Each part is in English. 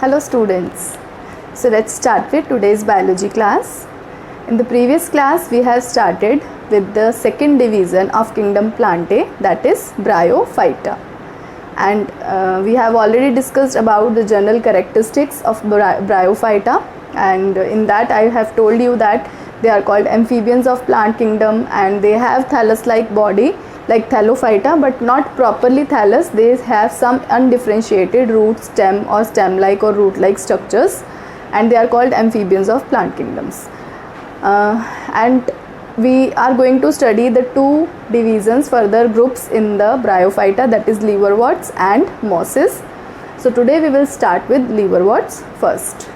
Hello students. So let's start with today's biology class. In the previous class we have started with the second division of kingdom Plantae, that is Bryophyta, and we have already discussed about the general characteristics of Bryophyta, and in that I have told you that they are called amphibians of plant kingdom and they have thallus-like body like Thallophyta, but not properly thallus. They have some undifferentiated root, stem or stem-like or root-like structures, and they are called amphibians of plant kingdoms. And we are going to study the two divisions, further groups in the Bryophyta, that is liverworts and mosses. So today we will start with liverworts first.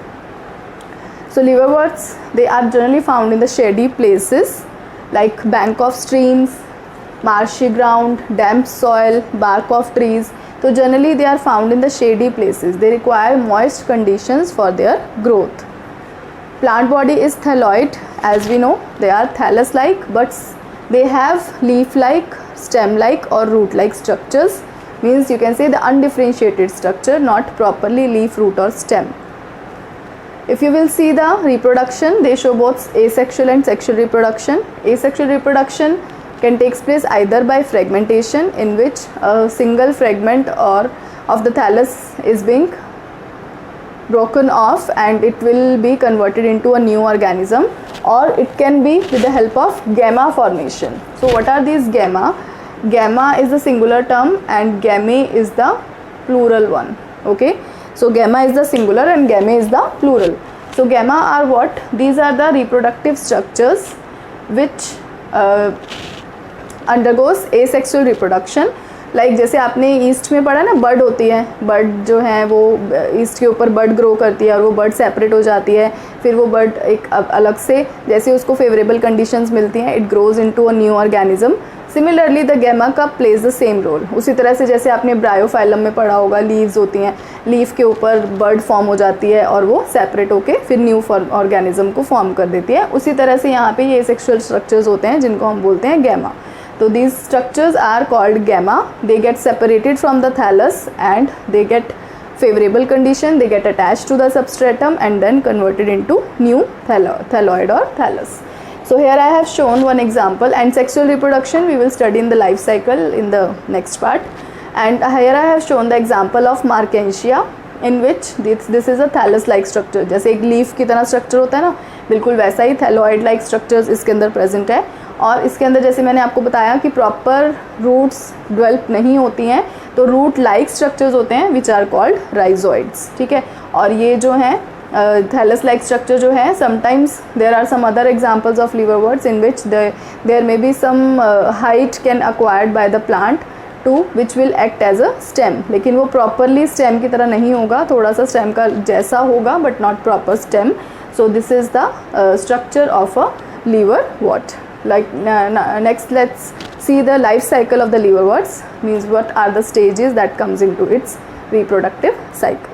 So liverworts, they are generally found in the shady places like bank of streams, marshy ground, damp soil, bark of trees. So generally they are found in the shady places. They require moist conditions for their growth. Plant body is thalloid, as we know. They are thallus-like, but they have leaf-like, stem-like or root-like structures. Means you can say the undifferentiated structure, not properly leaf, root or stem. If you will see the reproduction, they show both asexual and sexual reproduction. Asexual reproduction can take place either by fragmentation, in which a single fragment or of the thallus is being broken off and it will be converted into a new organism, or it can be with the help of gamma formation. So what are these gamma? Gamma is the singular term and gamme is the plural one. Okay, so gamma is the singular and gamme is the plural. So gamma are what? These are the reproductive structures which undergoes asexual reproduction. Like जैसे आपने east में पढ़ा ना, bird होती है, bird जो है वो ईस्ट के ऊपर बर्ड ग्रो करती है और वो बर्ड सेपरेट हो जाती है, फिर वो बर्ड एक अलग से जैसे उसको फेवरेबल कंडीशंस मिलती हैं, it grows into a new organism. Similarly the gemma cup plays the same role. उसी तरह से जैसे आपने ब्रायोफाइलम में पढ़ा होगा, लीव्स होती हैं, लीफ के ऊपर बर्ड फॉर्म हो जाती है और वो सेपरेट होके फिर न्यू ऑर्गेनिज्म को फॉर्म कर देती है. उसी तरह से यहाँ पे ये सेक्सुअल स्ट्रक्चर्स होते हैं जिनको हम बोलते हैं gamma. So these structures are called gamma. They get separated from the thallus and they get favorable condition. They get attached to the substratum and then converted into new thalloid or thallus. So here I have shown one example, and sexual reproduction we will study in the life cycle in the next part. And here I have shown the example of Marchantia, in which this is a thallus-like structure. जैसे एक leaf की तरह structure होता है ना, बिल्कुल वैसा ही thalloid-like structures इसके अंदर present है. और इसके अंदर जैसे मैंने आपको बताया कि प्रॉपर रूट्स डेवलप नहीं होती हैं, तो रूट लाइक स्ट्रक्चर्स होते हैं विच आर कॉल्ड राइजोइड्स. ठीक है, और ये जो है थैलस लाइक स्ट्रक्चर जो है, sometimes there are some other examples of liverworts in which there may be some height can acquired by the plant to which will act as a stem. लेकिन वो प्रॉपरली स्टेम की तरह नहीं होगा, थोड़ा सा स्टेम का जैसा होगा but not proper stem. So this is the structure of a liverwort. Like next let's see the life cycle of the liverworts, means what are the stages that comes into its reproductive cycle.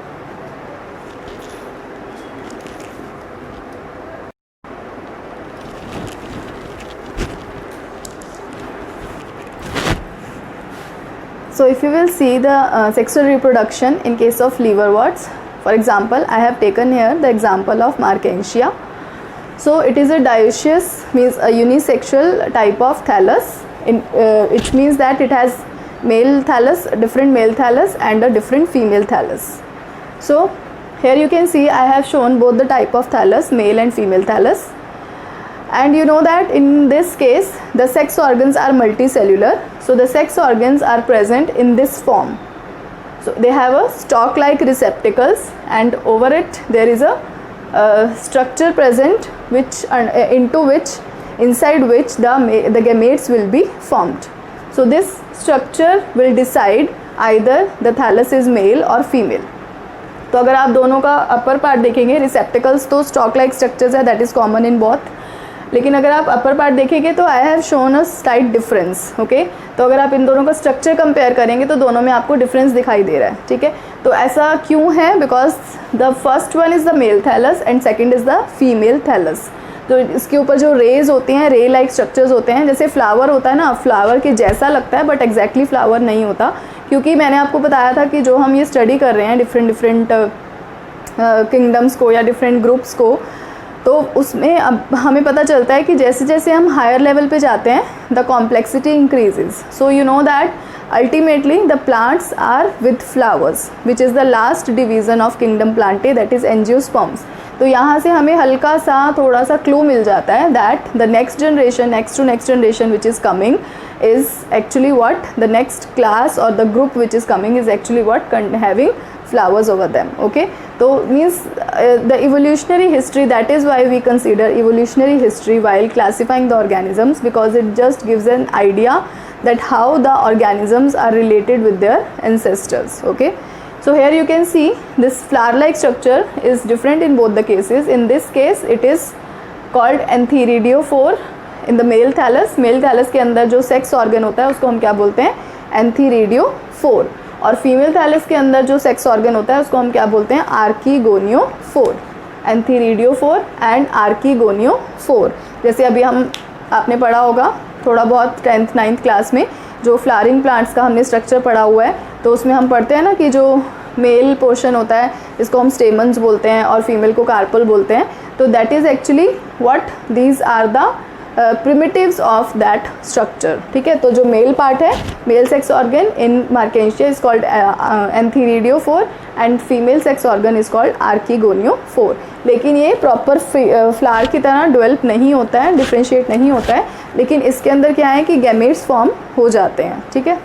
So if you will see the sexual reproduction in case of liverworts, for example I have taken here the example of Marchantia. So it is a dioecious, means a unisexual type of thallus, which means that it has male thallus, different male thallus and a different female thallus. So here you can see I have shown both the type of thallus, male and female thallus, and you know that in this case the sex organs are multicellular. So the sex organs are present in this form. So they have a stalk-like receptacles, and over it there is a structure present which inside which the gametes will be formed. So this structure will decide either the thallus is male or female. तो अगर आप दोनों का upper part देखेंगे, receptacles तो stock like structures है, that is common in both. लेकिन अगर आप अपर पार्ट देखेंगे तो I have shown a slight difference. Okay, तो अगर आप इन दोनों का स्ट्रक्चर कंपेयर करेंगे तो दोनों में आपको डिफरेंस दिखाई दे रहा है. ठीक है, तो ऐसा क्यों है? Because the first one is the male thallus and second is the female thallus. तो इसके ऊपर जो रेज होती हैं, रे लाइक स्ट्रक्चर्स होते हैं. जैसे फ्लावर होता है ना, फ्लावर के जैसा लगता है बट एग्जैक्टली फ्लावर नहीं होता, क्योंकि मैंने आपको बताया था कि जो हम ये स्टडी कर रहे हैं डिफरेंट किंगडम्स को या डिफरेंट ग्रुप्स को, तो उसमें अब हमें पता चलता है कि जैसे जैसे हम हायर लेवल पे जाते हैं the complexity increases. So you know that ultimately the plants are with flowers which is the last division of kingdom Plantae, that is angiosperms. तो यहाँ से हमें हल्का सा थोड़ा सा क्लू मिल जाता है that the next generation, next generation which is coming is actually what the next class or the group which is coming is actually what having flowers over them. Okay, so means the evolutionary history, that is why we consider evolutionary history while classifying the organisms, because it just gives an idea that how the organisms are related with their ancestors. Okay, so here you can see this flower like structure is different in both the cases. In this case it is called antheridiophore in the male thallus. Male thallus के अंदर जो sex organ होता है उसको हम क्या बोलते हैं, एंथीरेडियोफोर. और फीमेल थैलस के अंदर जो सेक्स ऑर्गन होता है उसको हम क्या बोलते हैं, आर्कीगोनियोफोर. एंथीरेडियोफोर एंड आर्कीगोनियोफोर. जैसे अभी हम आपने पढ़ा होगा थोड़ा बहुत 10th 9th क्लास में जो फ्लावरिंग प्लांट्स का हमने स्ट्रक्चर पढ़ा हुआ है, तो उसमें हम पढ़ते हैं ना कि जो मेल पोर्शन होता है इसको हम स्टेमन्स बोलते हैं और फीमेल को कार्पल बोलते हैं. तो that is actually what these are the primitives of that structure. ठीक है, तो जो मेल पार्ट है, male sex organ in marchantia is called antheridiophore and female sex organ is called archegoniophore. लेकिन ये प्रॉपर फ्लावर की तरह डेवलप नहीं होता है, डिफ्रेंशिएट नहीं होता है, लेकिन इसके अंदर क्या है कि गैमेट्स फॉर्म हो जाते हैं. ठीक है,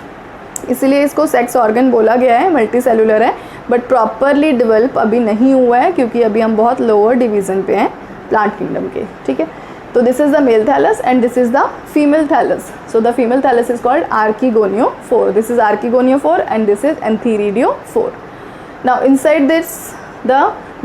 इसीलिए इसको सेक्स ऑर्गन बोला गया है, मल्टी सेलुलर है, बट प्रॉपरली डेवलप अभी नहीं हुआ है क्योंकि अभी हम बहुत लोअर डिवीज़न पे हैं प्लांट किंगडम के. ठीक है, so this is the male thallus and this is the female thallus. So the female thallus is called archegoniophore. This is archegoniophore and this is antheridiophore. Now inside this the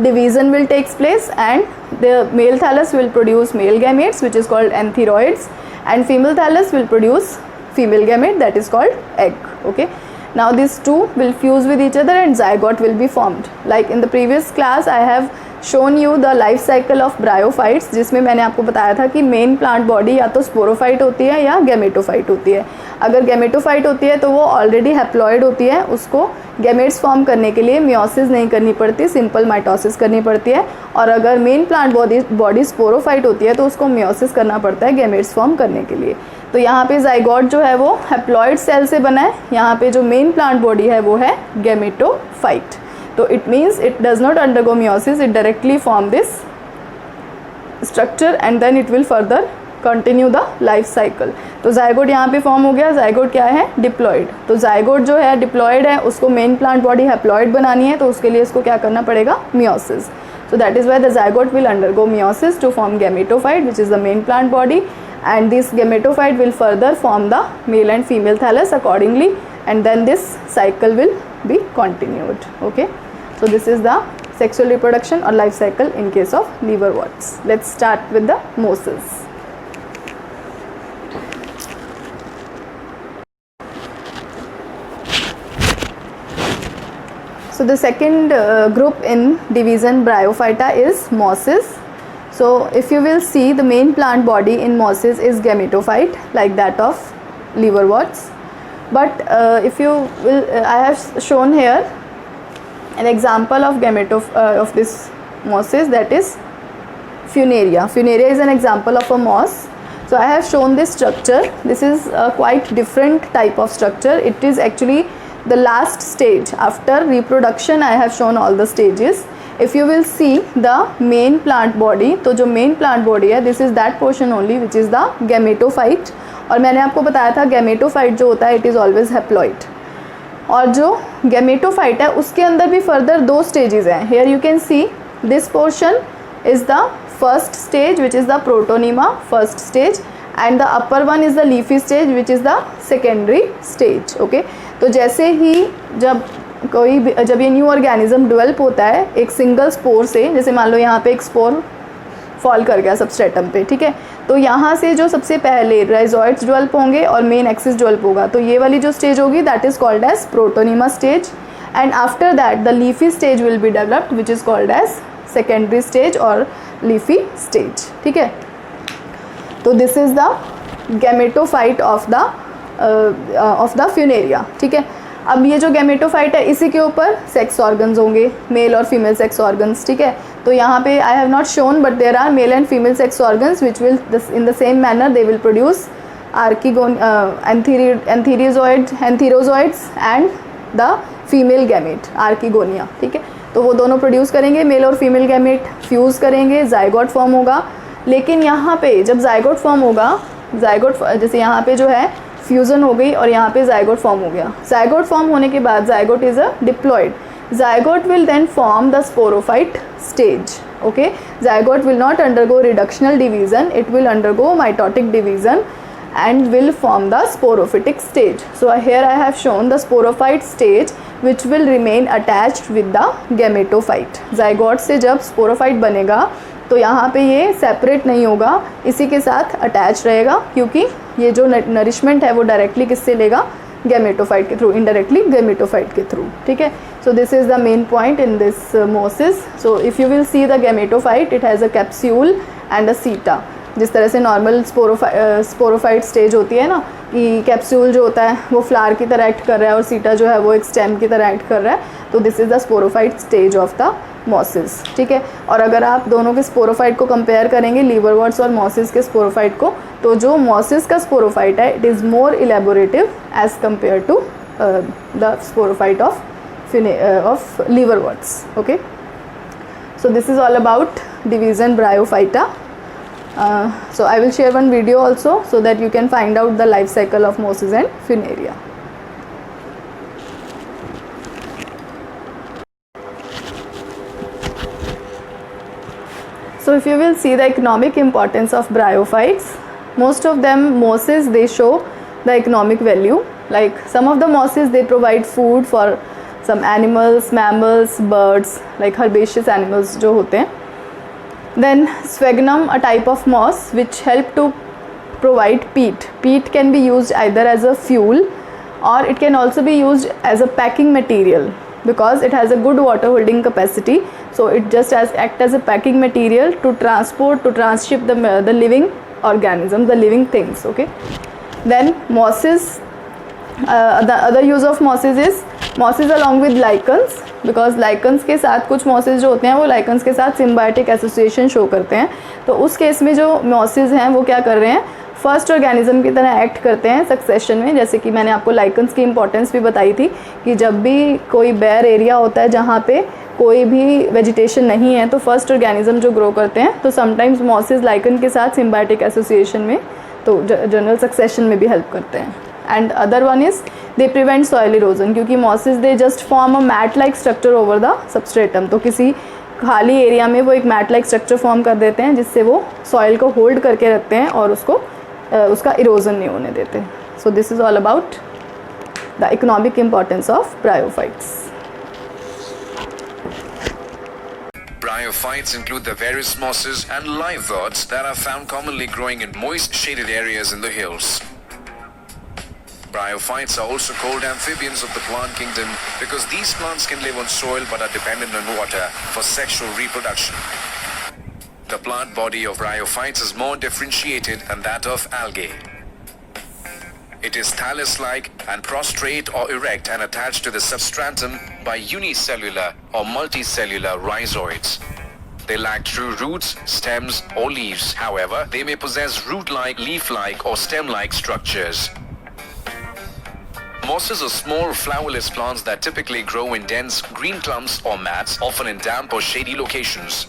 division will takes place and the male thallus will produce male gametes which is called antheroids and female thallus will produce female gamete that is called egg. Okay, now these two will fuse with each other and zygote will be formed. Like in the previous class I have shown you the life cycle of bryophytes, जिसमें मैंने आपको बताया था कि main plant body या तो sporophyte होती है या गैमेटोफाइट होती है. अगर गैमेटोफाइट होती है तो वो ऑलरेडी हैप्लॉइड होती है, उसको गैमेट्स फॉर्म करने के लिए मियोसिस नहीं करनी पड़ती, सिंपल माइटोसिस करनी पड़ती है. और अगर मेन प्लांट बॉडी स्पोरोफाइट होती है तो उसको मियोसिस करना पड़ता है गैमेट्स फॉर्म करने के लिए. तो यहाँ पे जाइगोट जो है वो हैप्लॉइड सेल से बना है, यहाँ पे जो मेन प्लांट बॉडी है वो है gametophyte. So it means it does not undergo meiosis, it directly form this structure and then it will further continue the life cycle. तो जाइगोट यहाँ पे फॉर्म हो गया. जाइगोट क्या है, डिप्लॉइड. तो जाइगोट जो है डिप्लॉइड है, उसको मेन प्लांट बॉडी हैप्लॉइड बनानी है, तो उसके लिए इसको क्या करना पड़ेगा, meiosis. So that is why the zygote will undergo meiosis to form gametophyte which is the main plant body and this gametophyte will further form the male and female thallus accordingly and then this cycle will be continued. Okay, so this is the sexual reproduction or life cycle in case of liverworts. Let's start with the mosses. So the second group in division Bryophyta is mosses. So if you will see, the main plant body in mosses is gametophyte like that of liverworts. But if you will, I have shown here an example of of this mosses, that is Funaria. Funaria is an example of a moss. So I have shown this structure. This is a quite different type of structure. It is actually the last stage after reproduction. I have shown all the stages. If you will see the main plant body, तो जो main plant body है, this is that portion only which is the gametophyte. और मैंने आपको बताया था gametophyte जो होता है it is always haploid. और जो gametophyte है उसके अंदर भी फर्दर दो स्टेजेस हैं. Here you can see this portion is the first stage which is the protonema, first stage, and the upper one is the leafy stage which is the secondary stage. Okay, तो जैसे ही जब ये new organism develop होता है एक single spore से, जैसे मान लो यहाँ पे एक स्पोर फॉल कर गया सबस्ट्रेटम पे, ठीक है, तो यहाँ से जो सबसे पहले राइजोइड्स डेवलप होंगे और मेन एक्सिस डेवलप होगा, तो ये वाली जो स्टेज होगी that is called as protonema stage and after that the leafy stage will be developed which is called as secondary stage और लीफी स्टेज. ठीक है, तो this is the gametophyte of the Funaria. ठीक है, अब ये जो गैमेटोफाइट है इसी के ऊपर सेक्स ऑर्गन्स होंगे, मेल और फीमेल सेक्स ऑर्गन्स, ठीक है। तो यहाँ पे I have not shown but there are male and female sex organs which will in the same manner they will produce antherozoids and the female gamete archegonia, ठीक है। तो वो दोनों प्रोड्यूस करेंगे, मेल और फीमेल गैमेट फ्यूज़ करेंगे, zygote form होगा। लेकिन यहाँ पे जब जाइगोट फॉर्म होगा, जाइगोट जैसे यहाँ पे जो है फ्यूज़न हो गई और यहाँ पे जाइगोट फॉर्म हो गया। जाइगोट फॉर्म होने के बाद zygote is a diploid. Zygote will then form the sporophyte stage. Okay, zygote will not undergo reductional division, it will undergo mitotic division and will form the sporophytic stage. So here I have shown the sporophyte stage which will remain attached with the gametophyte. zygote से जब sporophyte बनेगा तो यहाँ पे ये separate नहीं होगा, इसी के साथ अटैच रहेगा, क्योंकि ये जो नरिशमेंट है वो डायरेक्टली किससे लेगा, गैमेटोफाइट के थ्रू, इनडायरेक्टली गैमेटोफाइट के थ्रू, ठीक है। So this is the main point in this mosses. So if you will see the gametophyte it has a capsule and a seta. जिस तरह से नॉर्मल स्पोरोफाइट स्टेज होती है ना, कि कैप्सूल जो होता है वो फ्लावर की तरह एक्ट कर रहा है और सीटा जो है वो एक स्टेम की तरह एक्ट कर रहा है, तो this is the sporophyte stage of the mosses, ठीक है। और अगर आप दोनों के स्पोरोफाइट को कंपेयर करेंगे, लीवरवर्ट्स और मॉसिस के स्पोरोफाइट को, तो जो मॉसिस का स्पोरोफाइट है it is more elaborative as compare to the sporophyte of liverworts, okay. So this is all about division bryophyta. So I will share one video also so that you can find out the life cycle of Mosses and Funaria. So if you will see the economic importance of bryophytes, most of them mosses they show the economic value. Like some of the mosses they provide food for some animals, mammals, birds, like herbaceous animals जो होते हैं. Then sphagnum, a type of moss which help to provide peat. Peat can be used either as a fuel or it can also be used as a packing material because it has a good water holding capacity. So it just act as a packing material to transport, to transship the living organisms, the living things. Okay. Then mosses, the other use of mosses is mosses along with lichens, because lichens के साथ कुछ mosses जो होते हैं वो lichens के साथ symbiotic association show करते हैं. तो उस केस में जो मॉसेस हैं वो क्या कर रहे हैं, फर्स्ट ऑर्गेनिज्म की तरह एक्ट करते हैं सक्सेशन में. जैसे कि मैंने आपको लाइकन्स की इंपॉर्टेंस भी बताई थी कि जब भी कोई बेयर एरिया होता है जहाँ पे कोई भी वेजिटेशन नहीं है तो फर्स्ट ऑर्गेनिज्म जो ग्रो करते हैं तो समटाइम्स मॉसेस लाइकन के साथ सिम्बायोटिक एसोसिएशन में तो जनरल सक्सेशन में भी हेल्प करते हैं. And other one is they prevent soil erosion, क्योंकि mosses they just form a mat like structure over the substratum. तो किसी खाली एरिया में वो एक मैट लाइक स्ट्रक्चर फॉर्म कर देते हैं जिससे वो सॉइल को होल्ड करके रखते हैं और उसका इरोजन नहीं होने देते. सो this is all about the economic importance of bryophytes. Bryophytes include the various mosses and liveworts that are found commonly growing in moist, shaded areas in the hills. Bryophytes are also called amphibians of the plant kingdom because these plants can live on soil but are dependent on water for sexual reproduction. The plant body of bryophytes is more differentiated than that of algae. It is thallus-like and prostrate or erect and attached to the substratum by unicellular or multicellular rhizoids. They lack true roots, stems or leaves. However, they may possess root-like, leaf-like or stem-like structures. Mosses are small flowerless plants that typically grow in dense green clumps or mats, often in damp or shady locations.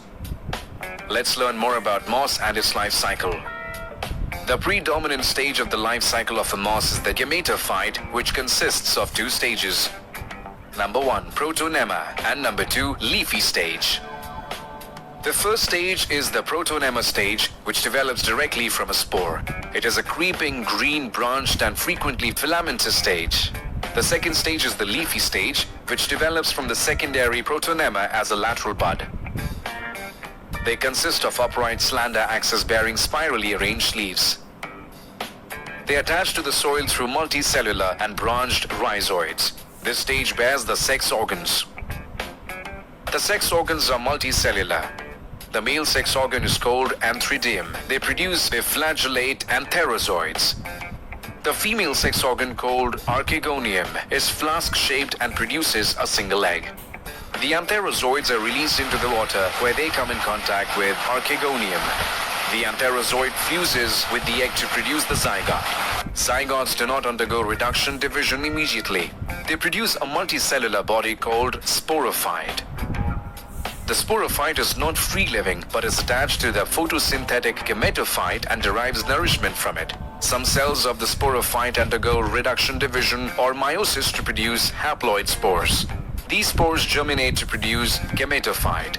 Let's learn more about moss and its life cycle. The predominant stage of the life cycle of a moss is the gametophyte, which consists of two stages. Number 1, protonema, and number 2, leafy stage. The first stage is the protonema stage, which develops directly from a spore. It is a creeping, green, branched and frequently filamentous stage. The second stage is the leafy stage, which develops from the secondary protonema as a lateral bud. They consist of upright, slender axis-bearing spirally arranged leaves. They attach to the soil through multicellular and branched rhizoids. This stage bears the sex organs. The sex organs are multicellular. The male sex organ is called antheridium. They produce biflagellate and therozoids. The female sex organ called archegonium is flask-shaped and produces a single egg. The antherozoids are released into the water where they come in contact with archegonium. The antherozoid fuses with the egg to produce the zygote. Zygotes do not undergo reduction division immediately. They produce a multicellular body called sporophyte. The sporophyte is not free-living but is attached to the photosynthetic gametophyte and derives nourishment from it. Some cells of the sporophyte undergo reduction division or meiosis to produce haploid spores. These spores germinate to produce gametophyte.